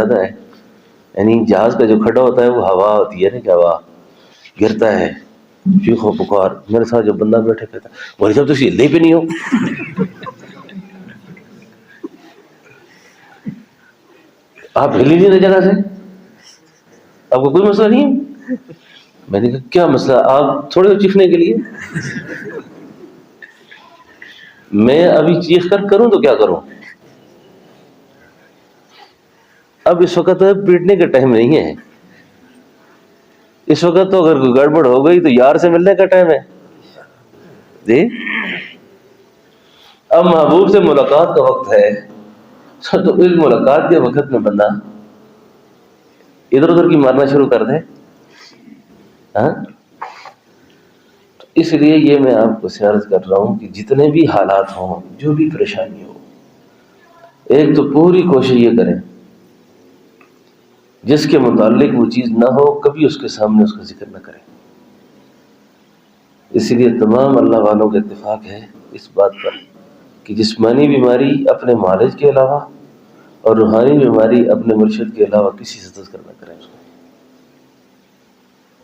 زیادہ ہے، یعنی جہاز کا جو کھڈا ہوتا ہے وہ ہوا ہوتی ہے نا، کہ ہوا گرتا ہے، چیخ و پکار. میرے ساتھ جو بندہ بیٹھا کہتا بھائی صاحب تسی ہلدے پہ نہیں ہو. آپ ہل ہی نہیں رہے جگہ سے، آپ کو کوئی مسئلہ نہیں ہے؟ میں نے کہا کیا مسئلہ، آپ تھوڑے ہو چیخنے کے لیے؟ میں ابھی چیخ کر کروں تو کیا کروں؟ اب اس وقت پیٹنے کا ٹائم نہیں ہے، اس وقت تو اگر کوئی گڑبڑ ہو گئی تو یار سے ملنے کا ٹائم ہے جی. اب محبوب سے ملاقات کا وقت ہے، تو اس ملاقات کے وقت میں بندہ ادھر ادھر کی مارنا شروع کر دے. ہاں، اس لیے یہ میں آپ کو عرض کر رہا ہوں کہ جتنے بھی حالات ہوں، جو بھی پریشانی ہو، ایک تو پوری کوشش یہ کریں جس کے متعلق وہ چیز نہ ہو کبھی اس کے سامنے اس کا ذکر نہ کریں. اس لیے تمام اللہ والوں کا اتفاق ہے اس بات پر کہ جسمانی بیماری اپنے معالج کے علاوہ اور روحانی بیماری اپنے مرشد کے علاوہ کسی سے تذکر نہ کریں اس کو.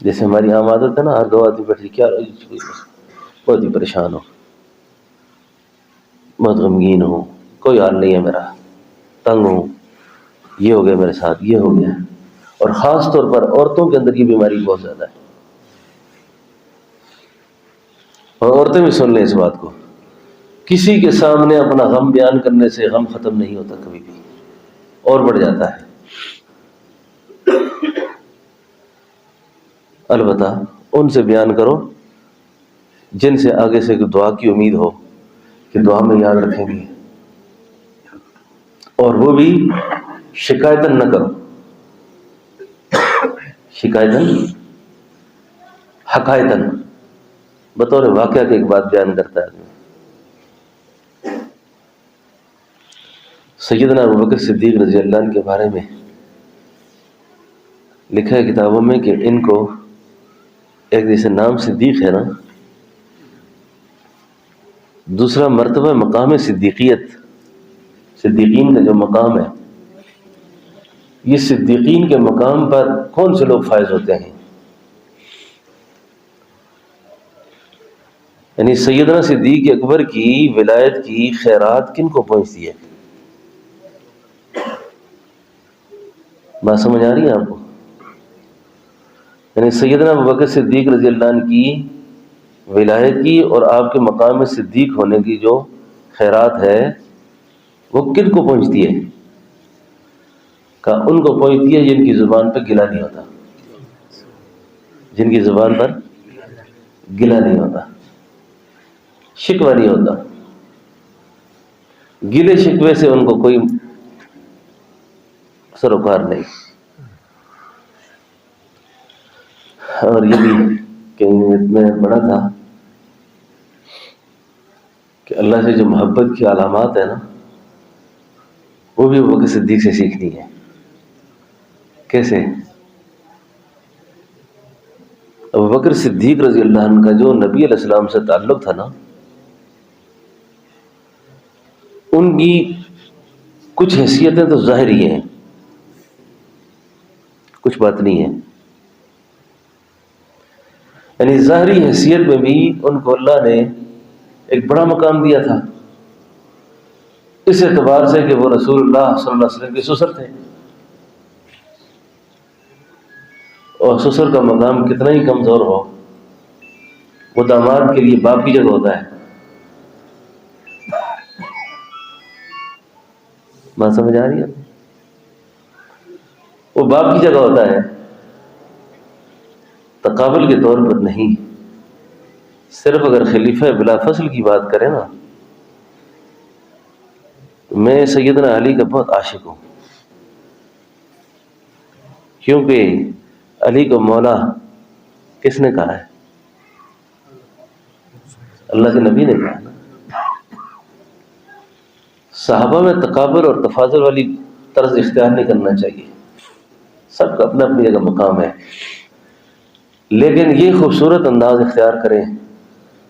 جیسے ہماری عام عادت ہے نا، ہر دو آدمی بیٹھ کیا بہت ہی پریشان ہو، بہت غمگین ہوں، کوئی حال نہیں ہے میرا، تنگ ہوں، یہ ہو گیا میرے ساتھ، یہ ہو گیا. اور خاص طور پر عورتوں کے اندر یہ بیماری بہت زیادہ ہے. اور عورتیں بھی سن لیں اس بات کو، کسی کے سامنے اپنا غم بیان کرنے سے غم ختم نہیں ہوتا، کبھی بھی اور بڑھ جاتا ہے. البتہ ان سے بیان کرو جن سے آگے سے دعا کی امید ہو کہ دعا میں یاد رکھیں گے، اور وہ بھی شکایتاً نہ کرو، شکایتاً، حکایتاً. بطور واقعہ کی ایک بات بیان کرتا ہے. سیدنا ابوبکر صدیق رضی اللہ عنہ کے بارے میں لکھا ہے کتابوں میں کہ ان کو ایک جیسے نام صدیق ہے نا، دوسرا مرتبہ مقام صدیقیت، صدیقین کا جو مقام ہے، یہ صدیقین کے مقام پر کون سے لوگ فائز ہوتے ہیں؟ یعنی سیدنا صدیق اکبر کی ولایت کی خیرات کن کو پہنچتی ہے؟ بات سمجھ آ رہی ہے آپ کو؟ یعنی سیدنا ابوبکر صدیق رضی اللہ عنہ کی ولایت کی اور آپ کے مقام میں صدیق ہونے کی جو خیرات ہے وہ کن کو پہنچتی ہے؟ کہ ان کو پہنچتی ہے جن کی زبان پہ گلہ نہیں ہوتا، جن کی زبان پر گلہ نہیں ہوتا، شکوہ نہیں ہوتا. گلے شکوے سے ان کو کوئی سروکار نہیں. اور یہ بھی کہیں میں پڑھا تھا کہ اللہ سے جو محبت کی علامات ہے نا، وہ بھی ابوبکر صدیق سے سیکھنی ہے. کیسے؟ ابوبکر صدیق رضی اللہ عنہ کا جو نبی علیہ السلام سے تعلق تھا نا، ان کی کچھ حیثیتیں تو ظاہری ہیں، کچھ باطنی ہیں. یعنی ظاہری حیثیت میں بھی ان کو اللہ نے ایک بڑا مقام دیا تھا، اس اعتبار سے کہ وہ رسول اللہ صلی اللہ علیہ وسلم کے سسر تھے، اور سسر کا مقام کتنا ہی کمزور ہو، وہ داماد کے لیے باپ کی جگہ ہوتا ہے. بات سمجھ آ رہی ہے؟ وہ باپ کی جگہ ہوتا ہے، تقابل کے طور پر نہیں. صرف اگر خلیفہ بلا فصل کی بات کریں نا، تو میں سیدنا علی کا بہت عاشق ہوں، کیونکہ علی کو مولا کس نے کہا ہے؟ اللہ کے نبی نے کہا نا. صحابہ میں تقابل اور تفاضل والی طرز اختیار نہیں کرنا چاہیے، سب کا اپنا اپنی جگہ مقام ہے، لیکن یہ خوبصورت انداز اختیار کریں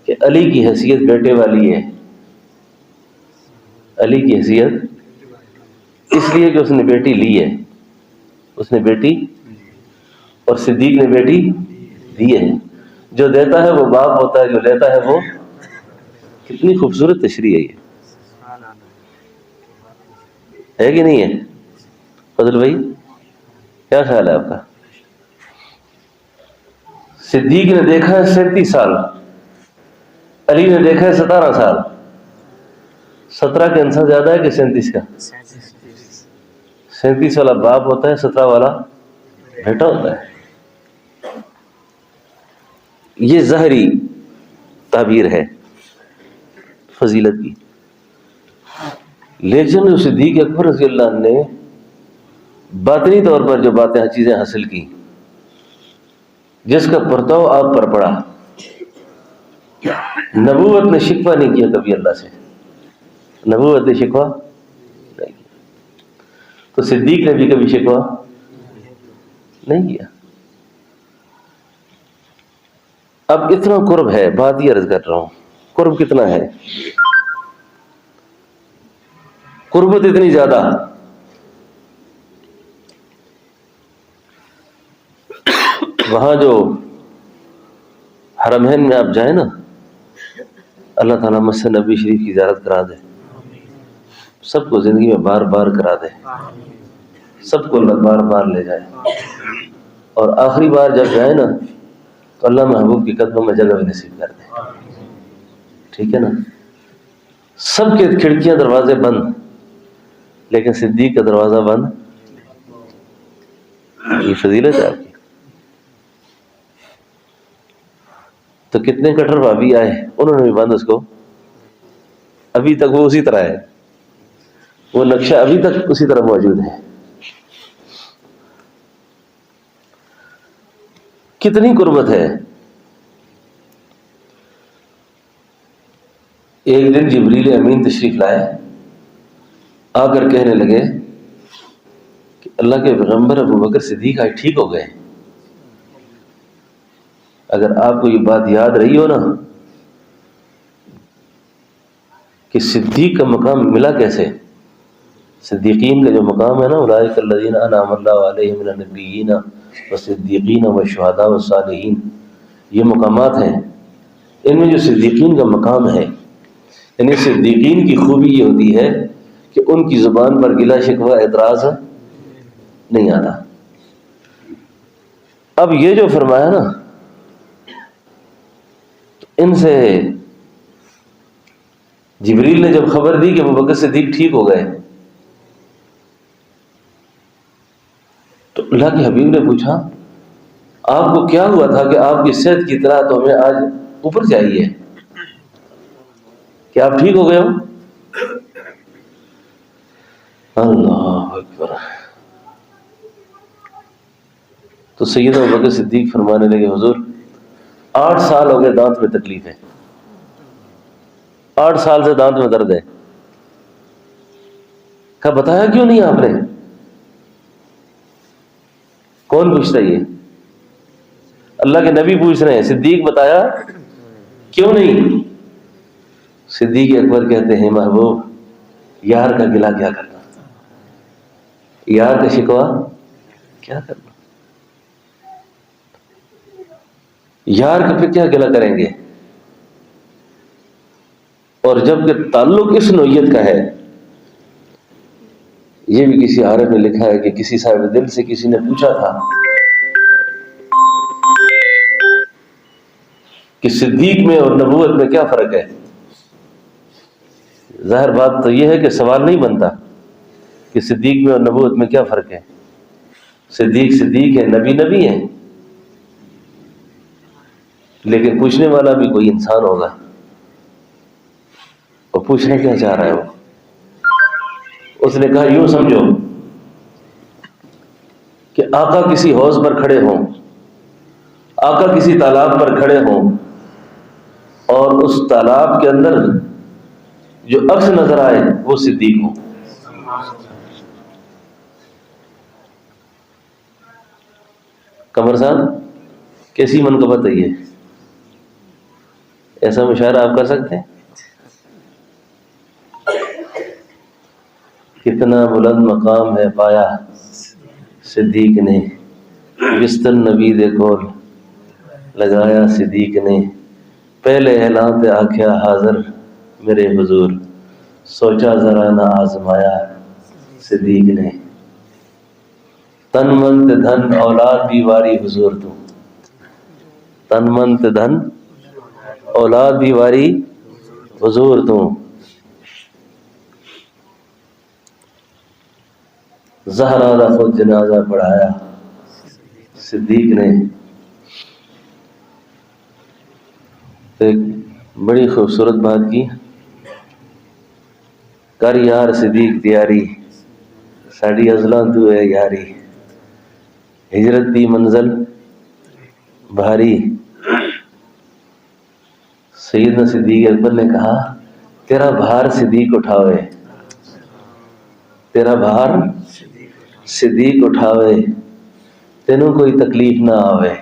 کہ علی کی حیثیت بیٹے والی ہے. علی کی حیثیت اس لیے کہ اس نے بیٹی لی ہے، اس نے بیٹی اور صدیق نے بیٹی دی ہے. جو دیتا ہے وہ باپ ہوتا ہے, جو لیتا ہے وہ. کتنی خوبصورت تشریح ہے یہ, ہے کہ نہیں ہے؟ فضل بھائی کیا خیال ہے آپ کا؟ صدیق نے دیکھا ہے 37 سال, علی نے دیکھا ہے 17 سال. 17 کا انسان زیادہ ہے کہ 37 کا؟ 37 والا باپ ہوتا ہے, 17 والا بیٹا ہوتا ہے. یہ ظاہری تعبیر ہے فضیلت کی. لیکن جو صدیق اکبر رضی اللہ عنہ نے باطنی طور پر جو باتیں چیزیں حاصل کی, جس کا پرتاؤ آپ پر پڑا, نبوت نے شکوہ نہیں کیا کبھی اللہ سے, نبوت نے شکوہ نہیں کیا, تو صدیق نے بھی کبھی شکوہ نہیں کیا. اب اتنا قرب ہے, بات یہ عرض کر رہا ہوں, قرب کتنا ہے, قربت اتنی زیادہ. وہاں جو حرمین میں آپ جائیں نا, اللہ تعالیٰ مسجد نبی شریف کی زیارت کرا دے, سب کو زندگی میں بار بار کرا دے, سب کو اللہ بار بار لے جائے, اور آخری بار جب جائے نا تو اللہ محبوب کی قدموں میں جگہ بھی نصیب کر دے. ٹھیک ہے نا؟ سب کے کھڑکیاں دروازے بند, لیکن صدیق کا دروازہ بند. یہ فضیلت ہے آپ کی. تو کتنے کٹر بھابھی آئے, انہوں نے بھی بند اس کو, ابھی تک وہ اسی طرح ہے, وہ نقشہ ابھی تک اسی طرح موجود ہے. کتنی قربت ہے. ایک دن جبریل امین تشریف لائے, آ کر کہنے لگے کہ اللہ کے پیغمبر ابو بکر صدیق آج ٹھیک ہو گئے. اگر آپ کو یہ بات یاد رہی ہو نا کہ صدیق کا مقام ملا کیسے, صدیقین کا جو مقام ہے نا, اولئک الذین انعم اللہ علیہم من النبیین والصدیقین والشہداء والصالحین, یہ مقامات ہیں. ان میں جو صدیقین کا مقام ہے, یعنی صدیقین کی خوبی یہ ہوتی ہے کہ ان کی زبان پر گلہ شکوہ اعتراض نہیں آتا. اب یہ جو فرمایا نا, ان سے جبریل نے جب خبر دی کہ ابو بکر صدیق ٹھیک ہو گئے, تو اللہ کے حبیب نے پوچھا آپ کو کیا ہوا تھا کہ آپ کی صحت کی اطلاع تو ہمیں آج اوپر چاہیے, کہ آپ ٹھیک ہو گئے ہو؟ اللہ اکبر. تو سیدنا ابو بکر صدیق فرمانے لگے حضور 8 سال ہو گئے دانت میں تکلیف ہے, 8 سال سے دانت میں درد ہے. کہا بتایا کیوں نہیں آپ نے؟ کون پوچھتا یہ؟ اللہ کے نبی پوچھ رہے ہیں, صدیق بتایا کیوں نہیں؟ صدیق اکبر کہتے ہیں محبوب یار کا گلہ کیا کرنا, یار کا شکوہ کیا کرنا, یار کا پھر کیا گلہ کریں گے. اور جب کہ تعلق اس نوعیت کا ہے, یہ بھی کسی عارف نے لکھا ہے کہ کسی صاحب دل سے کسی نے پوچھا تھا کہ صدیق میں اور نبوت میں کیا فرق ہے. ظاہر بات تو یہ ہے کہ سوال نہیں بنتا کہ صدیق میں اور نبوت میں کیا فرق ہے. صدیق صدیق ہے, نبی نبی ہے, لیکن پوچھنے والا بھی کوئی انسان ہوگا. اور پوچھنا کیا چاہ رہا ہے وہ؟ اس نے کہا یوں سمجھو کہ آقا کسی حوض پر کھڑے ہوں, آقا کسی تالاب پر کھڑے ہوں, اور اس تالاب کے اندر جو عکس نظر آئے وہ صدیق ہوں. قمر صاحب کیسی منقبت ہے یہ؟ ایسا مشاہدہ آپ کر سکتے ہیں؟ کتنا بلند مقام ہے پایا صدیق نے، بستر نبی دے کول لگایا صدیق نے، پہلے اعلان تے آکھیا حاضر میرے حضور، سوچا ذرا نہ آزمایا صدیق نے، تن من تے دھن اولاد بھی واری حضور تو، تن من تے دھن اولاد بھی واری حضور تو، زہرا دا خود جنازہ پڑھایا صدیق نے۔ ایک بڑی خوبصورت بات کی، کر یار صدیق تیاری ساڑی ازلاں تو ہے یاری، ہجرت دی منزل بھاری۔ سیدنا صدیق اکبر نے کہا تیرا بھار صدیق اٹھاوے، تیرا بھار صدیق اٹھاوے، تینوں کوئی تکلیف نہ آوے،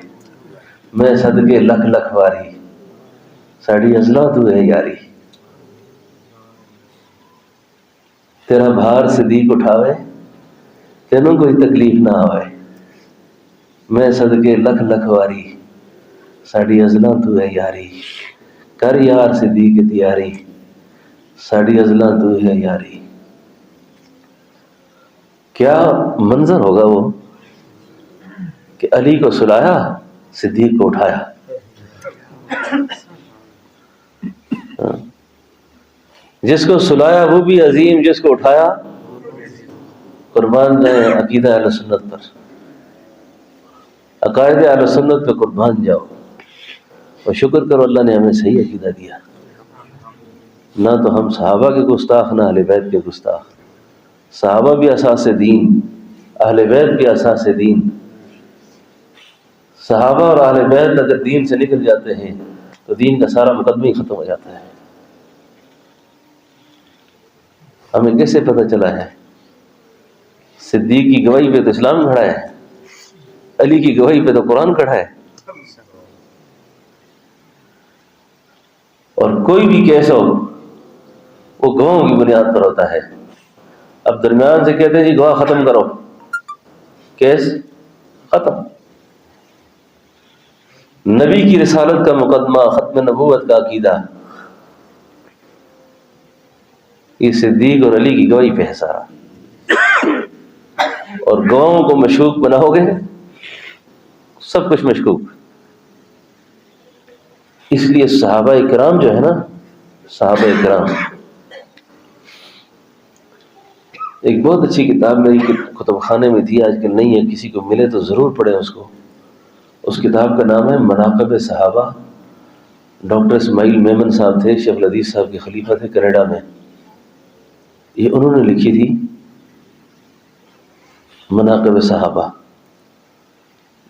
میں صدقے لکھ لکھ واری، ساڑی ازلاں تو ہے یاری۔ تیرا بھار صدیق اٹھاوے، تینوں کوئی تکلیف نہ آوے، میں صدقے لکھ لکھ واری، ساڑی ازلاں تو ہے یاری، کر یار صدیق تیاری ساڑی ازلاں تو ہے یاری۔ کیا منظر ہوگا وہ کہ علی کو سلایا صدیق کو اٹھایا، جس کو سلایا وہ بھی عظیم، جس کو اٹھایا قربان جائیں عقیدہ اہل سنت پر، عقائد اہل سنت پہ قربان جاؤ، اور شکر کرو اللہ نے ہمیں صحیح عقیدہ دیا، نہ تو ہم صحابہ کے گستاخ نہ اہل بیت کے گستاخ، صحابہ بھی اساس دین، اہل بیت بھی اساس دین، صحابہ اور اہل بیت اگر دین سے نکل جاتے ہیں تو دین کا سارا مقدمہ ہی ختم ہو جاتا ہے۔ ہمیں کیسے پتہ چلا ہے؟ صدیق کی گواہی پہ تو اسلام کھڑا ہے، علی کی گواہی پہ تو قرآن کھڑا ہے، اور کوئی بھی کیس ہو وہ گواہوں کی بنیاد پر ہوتا ہے۔ اب درمیان سے کہتے ہیں جی گواہ ختم کرو، کیس ختم۔ نبی کی رسالت کا مقدمہ، ختم نبوت کا عقیدہ، یہ صدیق اور علی کی گواہی پہ ہے سارا، اور گواہوں کو مشکوک بناؤ گے سب کچھ مشکوک۔ اس لیے صحابہ کرام جو ہے نا، صحابہ کرام، ایک بہت اچھی کتاب میری کتب خانے میں تھی، آج کل نہیں ہے، کسی کو ملے تو ضرور پڑھیں اس کو۔ اس کتاب کا نام ہے مناقب صحابہ، ڈاکٹر اسماعیل میمن صاحب تھے، شیخ الحدیث صاحب کے خلیفہ تھے کینیڈا میں، یہ انہوں نے لکھی تھی مناقب صحابہ۔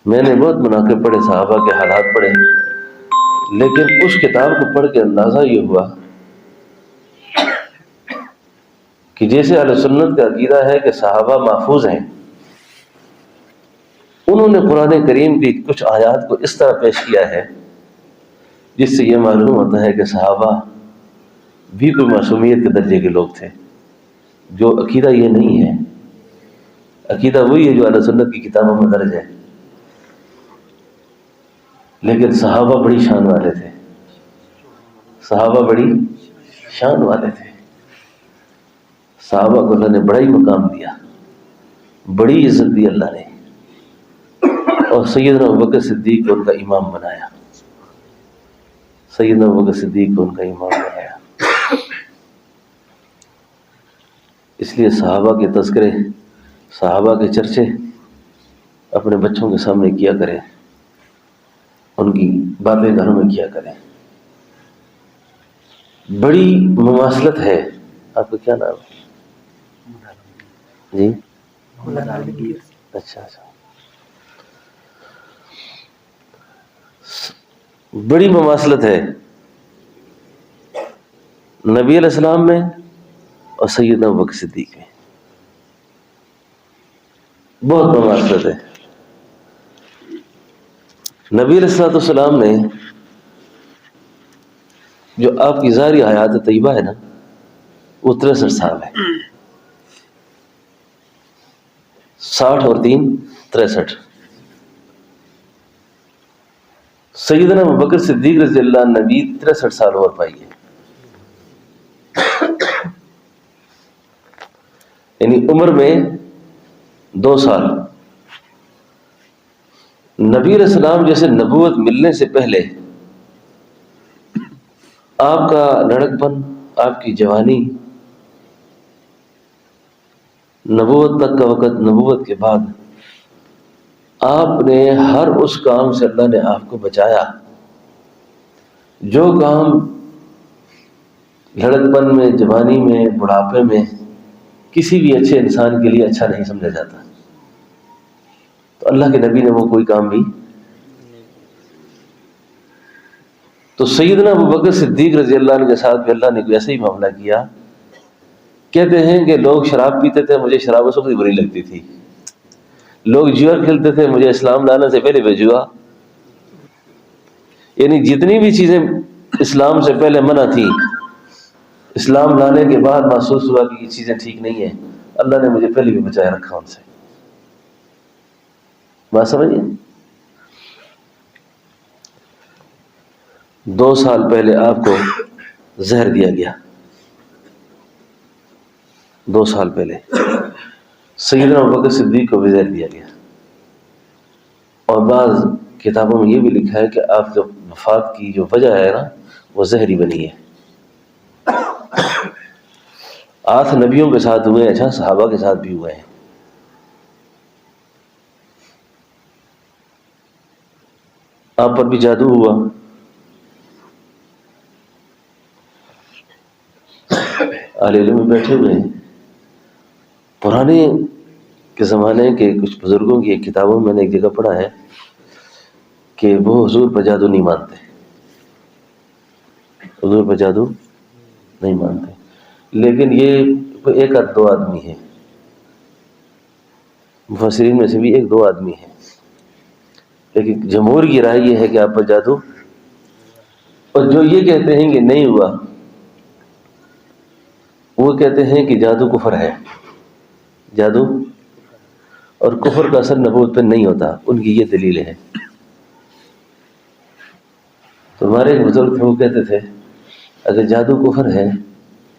میں نے بہت مناقب پڑھے، صحابہ کے حالات پڑھے، لیکن اس کتاب کو پڑھ کے اندازہ یہ ہوا کہ جیسے اہل سنت کا عقیدہ ہے کہ صحابہ محفوظ ہیں، انہوں نے قرآن کریم کی کچھ آیات کو اس طرح پیش کیا ہے جس سے یہ معلوم ہوتا ہے کہ صحابہ بھی کوئی معصومیت کے درجے کے لوگ تھے، جو عقیدہ یہ نہیں ہے۔ عقیدہ وہی ہے جو اہل سنت کی کتابوں میں درج ہے، لیکن صحابہ بڑی شان والے تھے، صحابہ بڑی شان والے تھے، صحابہ کو اللہ نے بڑا ہی مقام دیا، بڑی عزت دی اللہ نے، اور سیدنا ابوبکر صدیق کو ان کا امام بنایا، سیدنا ابوبکر صدیق کو ان کا امام بنایا۔ اس لیے صحابہ کے تذکرے، صحابہ کے چرچے اپنے بچوں کے سامنے کیا کریں، ان کی باتیں گھروں میں کیا کریں۔ بڑی مماثلت ہے۔ آپ کا کیا نام ہے؟ جی اچھا اچھا، بڑی مماثلت ہے نبی علیہ السلام میں اور سیدنا ابوبکر صدیق میں، بہت مماثلت ہے۔ نبی علیہ السلام نے جو آپ کی ظاہری حیات طیبہ ہے نا، وہ 63 سال ہے۔ 60 اور 3 63. سیدنا ابوبکر صدیق رضی اللہ عنہ نبی 63 سال اور پائیے، یعنی عمر میں 2 سال. نبی علیہ السلام جیسے نبوت ملنے سے پہلے آپ کا لڑک پن، آپ کی جوانی، نبوت تک کا وقت، نبوت کے بعد آپ نے ہر اس کام سے اللہ نے آپ کو بچایا جو کام لڑکپن میں، جوانی میں، بڑھاپے میں کسی بھی اچھے انسان کے لیے اچھا نہیں سمجھا جاتا. تو اللہ کے نبی نے وہ کوئی کام بھی. تو سیدنا ابوبکر صدیق رضی اللہ عنہ کے ساتھ بھی اللہ نے ویسے ہی معاملہ کیا. کہتے ہیں کہ لوگ شراب پیتے تھے، مجھے شراب اس وقت بری لگتی تھی. لوگ جوا کھیلتے تھے، مجھے اسلام لانے سے پہلے بھی جوا. یعنی جتنی بھی چیزیں اسلام سے پہلے منع تھی، اسلام لانے کے بعد محسوس ہوا کہ یہ چیزیں ٹھیک نہیں ہیں، اللہ نے مجھے پہلے بھی بچایا رکھا ان سے. بات سمجھیے. 2 سال پہلے آپ کو زہر دیا گیا. 2 سال پہلے سیدنا ابوبکر صدیق کو بھی زہر دیا گیا. اور بعض کتابوں میں یہ بھی لکھا ہے کہ آپ جو وفات کی جو وجہ ہے نا، وہ زہر ہی بنی ہے. 8 نبیوں کے ساتھ ہوئے، اچھا صحابہ کے ساتھ بھی ہوئے ہیں. آپ پر بھی جادو ہوا. اہل علم میں بیٹھے ہوئے ہیں. پرانے کے زمانے کے کچھ بزرگوں کی ایک کتابوں میں نے ایک جگہ پڑھا ہے کہ وہ حضور پر جادو نہیں مانتے، حضور پر جادو نہیں مانتے. لیکن یہ 1 آدھ 2 آدمی ہیں، مفسرین میں سے بھی 1 2 آدمی ہیں. لیکن جمہور کی رائے یہ ہے کہ آپ پر جادو. اور جو یہ کہتے ہیں کہ نہیں ہوا، وہ کہتے ہیں کہ جادو کفر ہے. جادو اور کفر کا اثر نبوت پہ نہیں ہوتا، ان کی یہ دلیل ہے. تو ہمارے ایک بزرگ تھے، وہ کہتے تھے اگر جادو کفر ہے،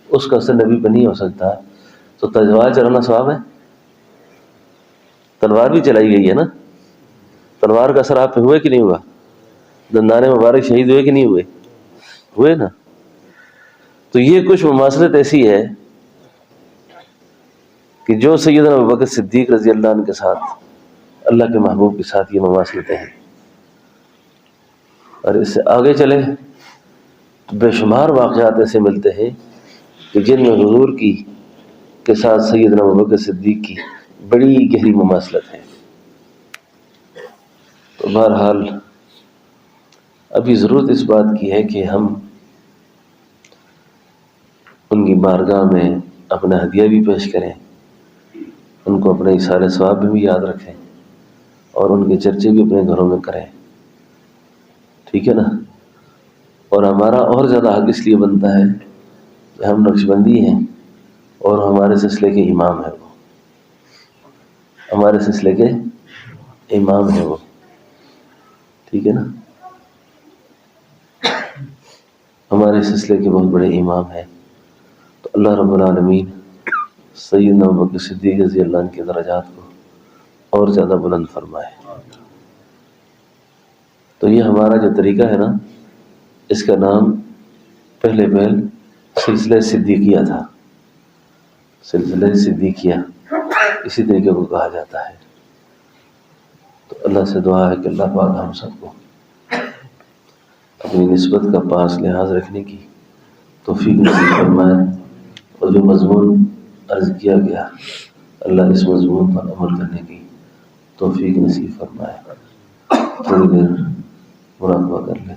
اس کا اثر نبی پہ نہیں ہو سکتا، تو تلوار چلانا ثواب ہے. تلوار بھی چلائی گئی ہے نا، تلوار کا اثر آپ پہ ہوا کہ نہیں ہوا؟ دندان مبارک شہید ہوئے کہ نہیں ہوئے؟ ہوئے نا. تو یہ کچھ مماثلت ایسی ہے کہ جو سیدنا ابوبکر صدیق رضی اللہ عنہ کے ساتھ، اللہ کے محبوب کے ساتھ یہ مماثلتیں ہیں. اور اس سے آگے چلے تو بے شمار واقعات ایسے ملتے ہیں کہ جن میں حضور کی کے ساتھ سیدنا ابوبکر صدیق کی بڑی گہری مماثلت ہے. تو بہرحال ابھی ضرورت اس بات کی ہے کہ ہم ان کی بارگاہ میں اپنا ہدیہ بھی پیش کریں، ان کو اپنے اثار ثواب بھی یاد رکھیں، اور ان کے چرچے بھی اپنے گھروں میں کریں. ٹھیک ہے نا. اور ہمارا اور زیادہ حق اس لیے بنتا ہے کہ ہم نقشبندی ہیں اور ہمارے سلسلے کے امام ہیں وہ، ہمارے سلسلے کے امام ہیں وہ. ٹھیک ہے نا. ہمارے سلسلے کے بہت بڑے امام ہیں. تو اللہ رب العالمین سیدنا ابوبکر صدیق رضی اللہ عنہ کے درجات کو اور زیادہ بلند فرمائے. تو یہ ہمارا جو طریقہ ہے نا، اس کا نام پہلے سلسلہ صدیقیہ تھا. سلسلہ صدیقیہ اسی طریقے کو کہا جاتا ہے. تو اللہ سے دعا ہے کہ اللہ پاک ہم سب کو اپنی نسبت کا پاس لحاظ رکھنے کی توفیق نصیب فرمائے. اور جو مضمون عرض کیا گیا، اللہ اس مضمون پر عمل کرنے کی توفیق نصیب فرمائے. تھوڑی دیر مراقبہ کر لیں.